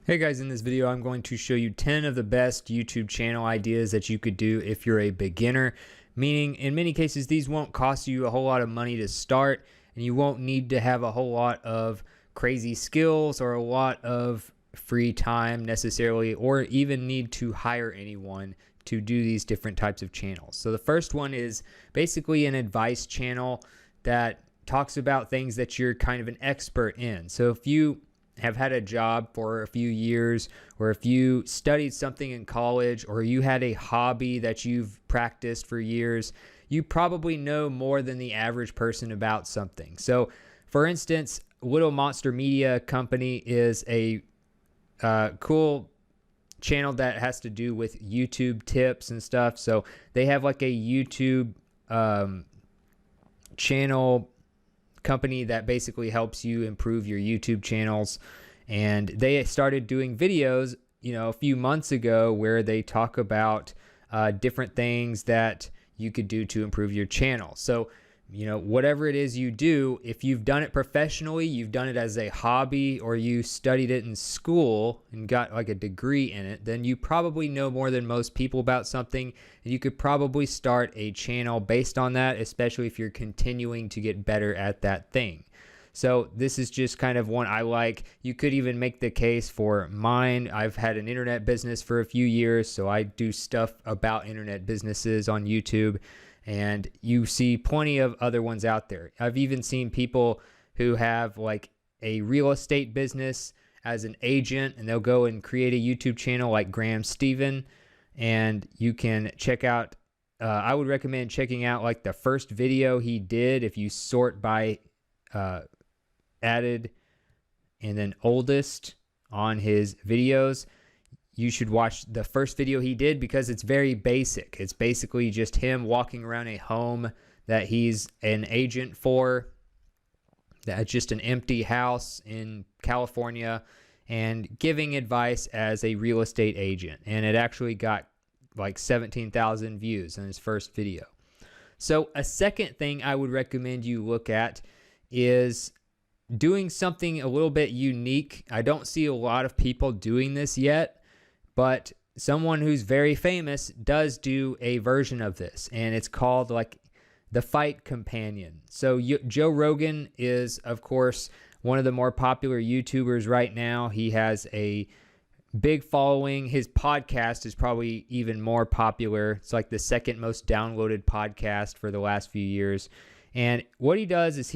Hey guys, in this video I'm going to show you 10 of the best YouTube channel ideas that you could do if you're a beginner, meaning in many cases these won't cost you a whole lot of money to start and you won't need to have a whole lot of crazy skills or a lot of free time necessarily, or even need to hire anyone to do these different types of channels. So the first one is basically an advice channel that talks about things that you're kind of an expert in. So if you have had a job for a few years, or if you studied something in college, or you had a hobby that you've practiced for years, you probably know more than the average person about something. So for instance, Little Monster Media Company is a cool channel that has to do with YouTube tips and stuff. So they have like a YouTube channel company that basically helps you improve your YouTube channels, and they started doing videos a few months ago where they talk about different things that you could do to improve your channel. So whatever it is you do, if you've done it professionally, you've done it as a hobby, or you studied it in school and got like a degree in it, then you probably know more than most people about something, and you could probably start a channel based on that, especially if you're continuing to get better at that thing. So this is just kind of one I like. You could even make the case for mine. I've had an internet business for a few years, so I do stuff about internet businesses on YouTube. And you see plenty of other ones out there. I've even seen people who have like a real estate business as an agent, and they'll go and create a YouTube channel like Graham Stephan. And you can check out, I would recommend checking out like the first video he did. If you sort by added and then oldest on his videos, you should watch the first video he did because it's very basic. It's basically just him walking around a home that he's an agent for. That's just an empty house in California, and giving advice as a real estate agent. And it actually got like 17,000 views in his first video. So a second thing I would recommend you look at is doing something a little bit unique. I don't see a lot of people doing this yet, but someone who's very famous does do a version of this, and it's called like the Fight Companion. So Joe Rogan is, of course, one of the more popular YouTubers right now. He has a big following. His podcast is probably even more popular. It's like the second most downloaded podcast for the last few years. And what he does is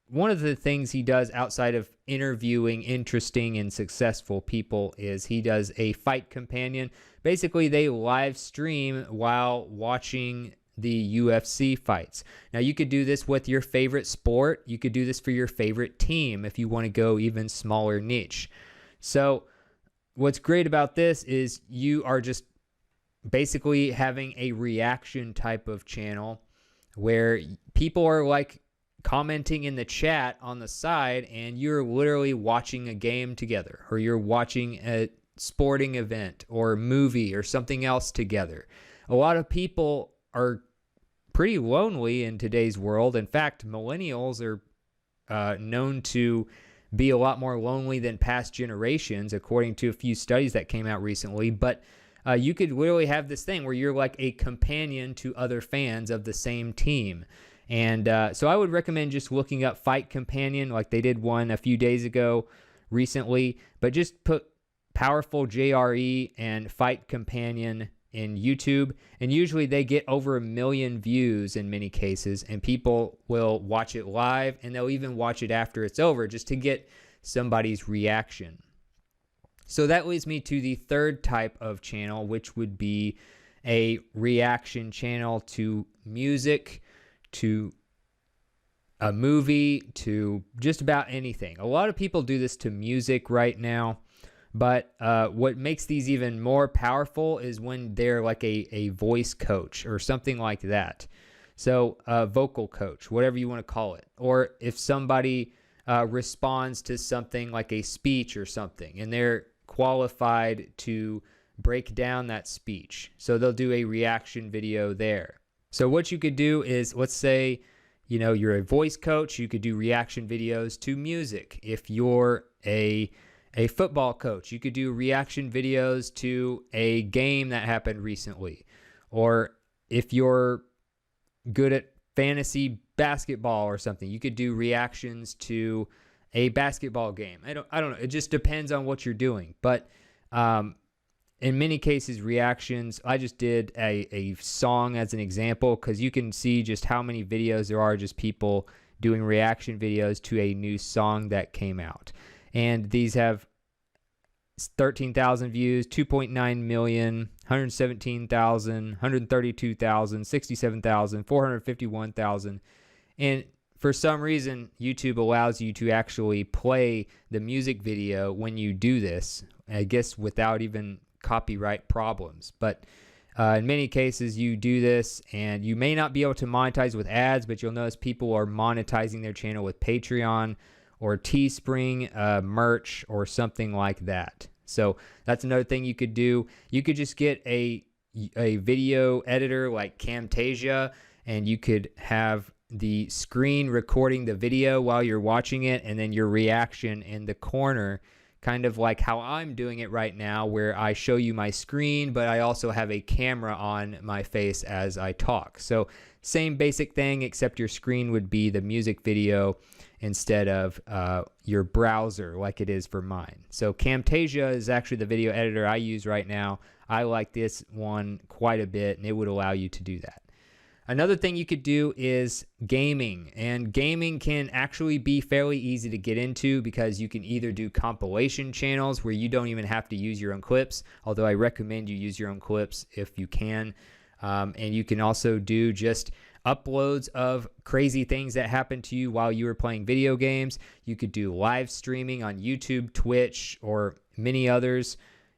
one of the things he does outside of interviewing interesting and successful people is he does a fight companion. Basically, they live stream while watching the UFC fights. Now, you could do this with your favorite sport. You could do this for your favorite team if you want to go even smaller niche. So what's great about this is you are just basically having a reaction type of channel where people are like commenting in the chat on the side, and you're literally watching a game together, or you're watching a sporting event or movie or something else together. A lot of people are pretty lonely in today's world. In fact, millennials are known to be a lot more lonely than past generations, according to a few studies that came out recently. But you could literally have this thing where you're like a companion to other fans of the same team. And so I would recommend just looking up Fight Companion, like they did one a few days ago recently, but just put Powerful JRE and Fight Companion in YouTube, and usually they get over 1 million views in many cases, and people will watch it live, and they'll even watch it after it's over just to get somebody's reaction. So that leads me to the third type of channel, which would be a reaction channel to music, to a movie, to just about anything. A lot of people do this to music right now, but what makes these even more powerful is when they're like a voice coach or something like that. So a vocal coach, whatever you want to call it. Or if somebody responds to something like a speech or something, and they're qualified to break down that speech, so they'll do a reaction video there. So what you could do is, let's say, you're a voice coach, you could do reaction videos to music. If you're a a football coach. You could do reaction videos to a game that happened recently. Or if you're good at fantasy basketball or something, you could do reactions to a basketball game. I don't know. It just depends on what you're doing. But in many cases, reactions, I just did a song as an example because you can see just how many videos there are, just people doing reaction videos to a new song that came out. And these have 13,000 views, 2.9 million, 117,000, 132,000, 67,000, 451,000. And for some reason, YouTube allows you to actually play the music video when you do this, I guess without even copyright problems. But in many cases, you do this and you may not be able to monetize with ads, but you'll notice people are monetizing their channel with Patreon or Teespring merch or something like that. So that's another thing you could do. You could just get a video editor like Camtasia, and you could have the screen recording the video while you're watching it, and then your reaction in the corner, kind of like how I'm doing it right now, where I show you my screen, but I also have a camera on my face as I talk. So same basic thing, except your screen would be the music video instead of your browser like it is for mine. So Camtasia is actually the video editor I use right now. I like this one quite a bit, and it would allow you to do that. Another thing you could do is gaming, and gaming can actually be fairly easy to get into because you can either do compilation channels where you don't even have to use your own clips, although I recommend you use your own clips if you can. And you can also do just uploads of crazy things that happened to you while you were playing video games. You could do live streaming on YouTube, Twitch, or many others.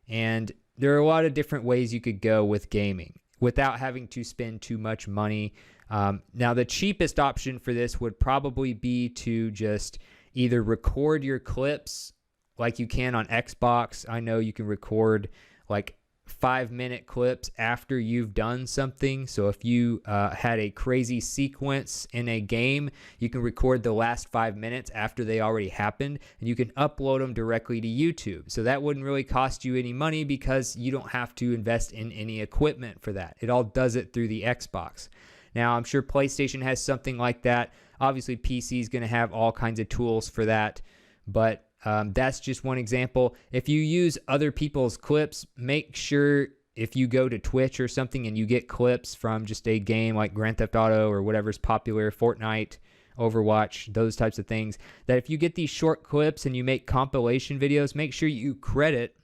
And there are a lot of different ways you could go with gaming without having to spend too much money. Now, the cheapest option for this would probably be to just either record your clips like you can on Xbox. I know you can record like 5-minute clips after you've done something. So if you had a crazy sequence in a game, you can record the last 5 minutes after they already happened, and you can upload them directly to YouTube. So that wouldn't really cost you any money because you don't have to invest in any equipment for that. It all does it through the Xbox. Now, I'm sure PlayStation has something like that. Obviously, PC is going to have all kinds of tools for that, but that's just one example. If you use other people's clips, make sure if you go to Twitch or something and you get clips from just a game like Grand Theft Auto or whatever's popular, Fortnite, Overwatch, those types of things, that if you get these short clips and you make compilation videos, make sure you credit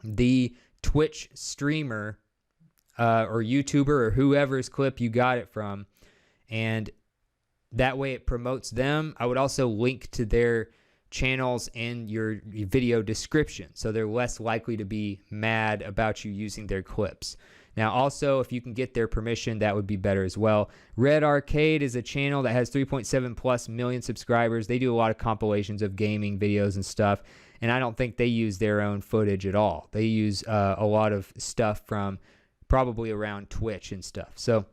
the Twitch streamer or YouTuber or whoever's clip you got it from, and that way it promotes them. I would also link to their channels in your video description, so they're less likely to be mad about you using their clips. Now, also, if you can get their permission, that would be better as well. Red Arcade is a channel that has 3.7+ million subscribers. They do a lot of compilations of gaming videos and stuff, and I don't think they use their own footage at all. They use a lot of stuff from probably around Twitch and stuff. So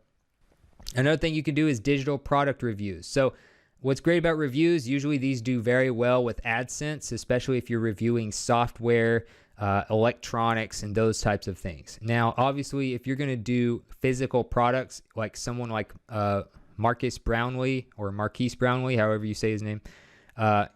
another thing you can do is digital product reviews. So what's great about reviews, usually these do very well with AdSense, especially if you're reviewing software, electronics, and those types of things. Now, obviously, if you're going to do physical products, like someone like Marquise Brownlee, however you say his name,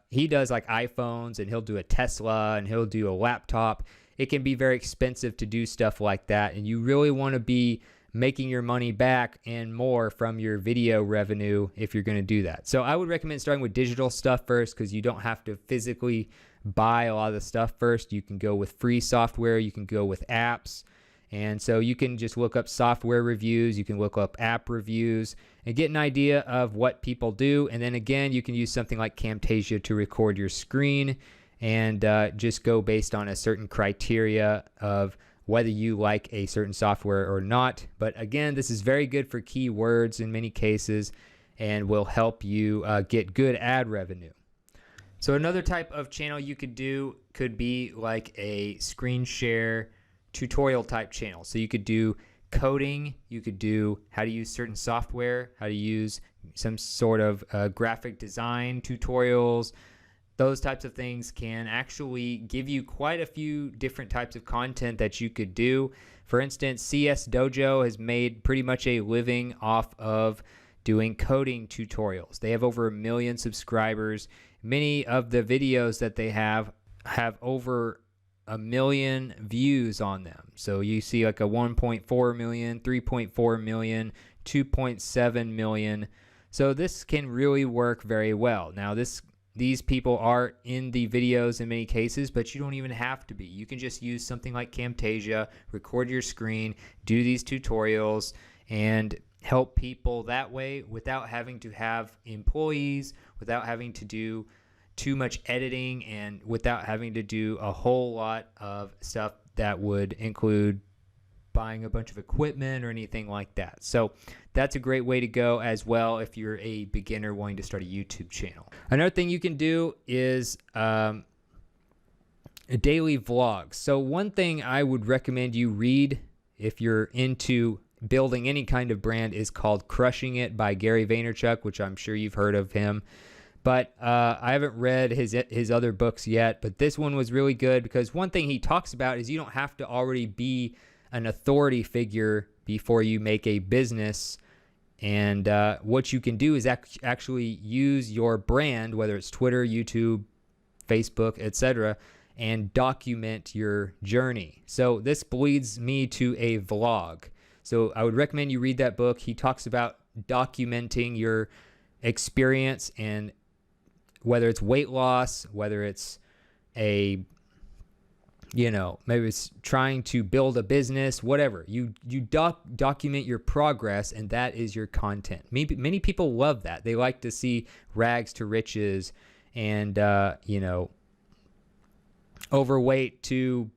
he does like iPhones, and he'll do a Tesla, and he'll do a laptop. It can be very expensive to do stuff like that, and you really want to be making your money back and more from your video revenue if you're going to do that. So I would recommend starting with digital stuff first, because you don't have to physically buy a lot of the stuff first. You can go with free software, you can go with apps, and so you can just look up software reviews, you can look up app reviews and get an idea of what people do. And then again, you can use something like Camtasia to record your screen and just go based on a certain criteria of whether you like a certain software or not. But again, this is very good for keywords in many cases and will help you get good ad revenue. So another type of channel you could do could be like a screen share tutorial type channel. So you could do coding, you could do how to use certain software, how to use some sort of graphic design tutorials, those types of things can actually give you quite a few different types of content that you could do. For instance, CS Dojo has made pretty much a living off of doing coding tutorials. They have over 1 million subscribers. Many of the videos that they have over 1 million views on them. So you see like a 1.4 million, 3.4 million, 2.7 million. So this can really work very well. Now these people are in the videos in many cases, but you don't even have to be. You can just use something like Camtasia, record your screen, do these tutorials, and help people that way without having to have employees, without having to do too much editing, and without having to do a whole lot of stuff that would include buying a bunch of equipment or anything like that. So that's a great way to go as well if you're a beginner wanting to start a YouTube channel. Another thing you can do is a daily vlog. So one thing I would recommend you read if you're into building any kind of brand is called Crushing It by Gary Vaynerchuk, which I'm sure you've heard of him. But I haven't read his other books yet, but this one was really good because one thing he talks about is you don't have to already be an authority figure before you make a business. And what you can do is actually use your brand, whether it's Twitter, YouTube, Facebook, etc., and document your journey. So this leads me to a vlog. So I would recommend you read that book. He talks about documenting your experience, and whether it's weight loss, whether it's maybe it's trying to build a business, whatever. You document your progress, and that is your content. Many people love that. They like to see rags to riches and, overweight to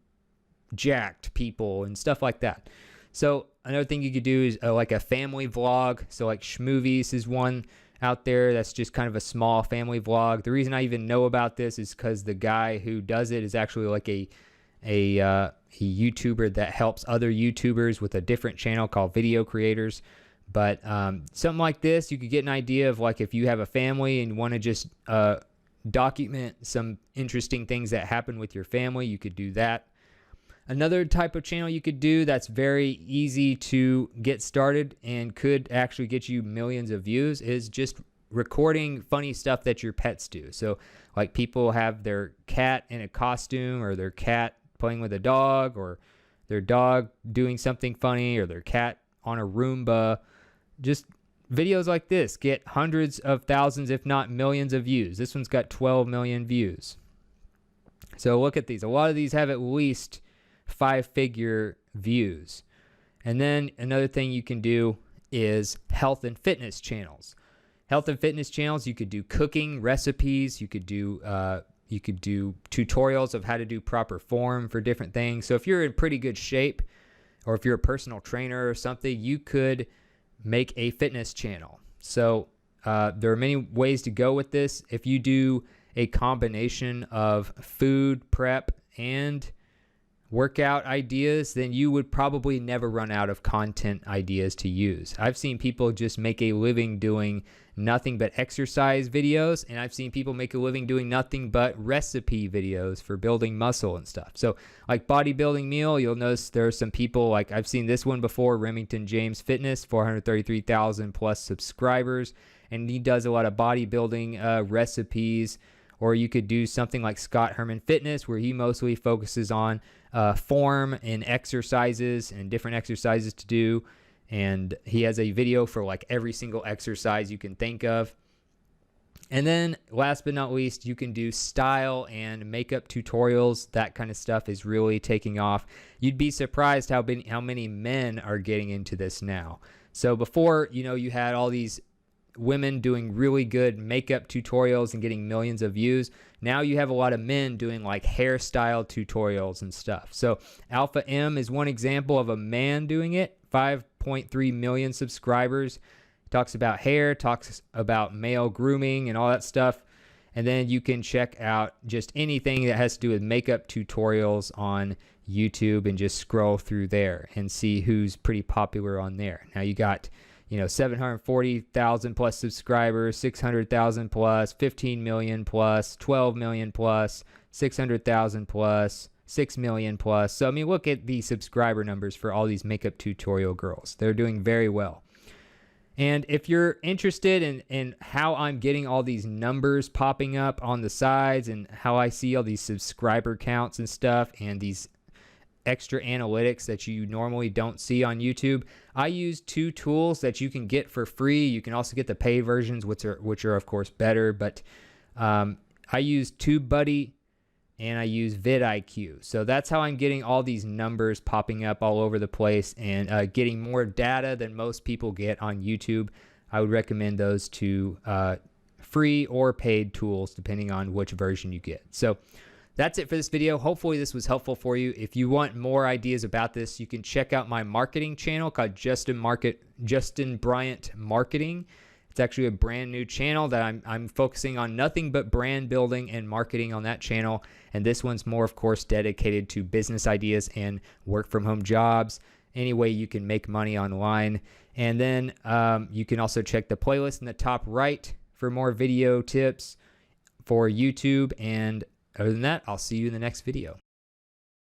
jacked people and stuff like that. So another thing you could do is like a family vlog. So like Schmovies is one out there that's just kind of a small family vlog. The reason I even know about this is because the guy who does it is actually like a YouTuber that helps other YouTubers with a different channel called Video Creators. But something like this, you could get an idea of like if you have a family and you want to just document some interesting things that happen with your family, you could do that. Another type of channel you could do that's very easy to get started and could actually get you millions of views is just recording funny stuff that your pets do. So like people have their cat in a costume, or their cat playing with a dog, or their dog doing something funny, or their cat on a Roomba. Just videos like this get hundreds of thousands, if not millions of views. This one's got 12 million views. So look at these. A lot of these have at least 5-figure views. And then another thing you can do is health and fitness channels. Health and fitness channels, you could do cooking recipes, you could do tutorials of how to do proper form for different things. So if you're in pretty good shape, or if you're a personal trainer or something, you could make a fitness channel. So there are many ways to go with this. If you do a combination of food prep and workout ideas, then you would probably never run out of content ideas to use. I've seen people just make a living doing nothing but exercise videos, and I've seen people make a living doing nothing but recipe videos for building muscle and stuff. So like bodybuilding meal, you'll notice there are some people, like I've seen this one before, Remington James Fitness, 433,000 plus subscribers, and he does a lot of bodybuilding recipes. Or you could do something like Scott Herman Fitness, where he mostly focuses on form and exercises and different exercises to do. And he has a video for like every single exercise you can think of. And then last but not least, you can do style and makeup tutorials. That kind of stuff is really taking off. You'd be surprised how many men are getting into this now. So before, you had all these women doing really good makeup tutorials and getting millions of views. Now you have a lot of men doing like hairstyle tutorials and stuff. So Alpha M is one example of a man doing it. 5.3 million subscribers. Talks about hair, talks about male grooming and all that stuff. And then you can check out just anything that has to do with makeup tutorials on YouTube and just scroll through there and see who's pretty popular on there. Now you got 740,000 plus subscribers, 600,000 plus, 15 million plus, 12 million plus, 600,000 plus, 6 million plus. So, I mean, look at the subscriber numbers for all these makeup tutorial girls. They're doing very well. And if you're interested in how I'm getting all these numbers popping up on the sides and how I see all these subscriber counts and stuff and these extra analytics that you normally don't see on YouTube, I use two tools that you can get for free. You can also get the paid versions, which are of course better, but I use TubeBuddy and I use vidIQ. So that's how I'm getting all these numbers popping up all over the place and getting more data than most people get on YouTube. I would recommend those two free or paid tools depending on which version you get. So that's it for this video. Hopefully this was helpful for you. If you want more ideas about this, you can check out my marketing channel called Justin Bryant Marketing. It's actually a brand new channel that I'm focusing on nothing but brand building and marketing on that channel. And this one's more, of course, dedicated to business ideas and work from home jobs, any way you can make money online. And then you can also check the playlist in the top right for more video tips for YouTube. And other than that, I'll see you in the next video.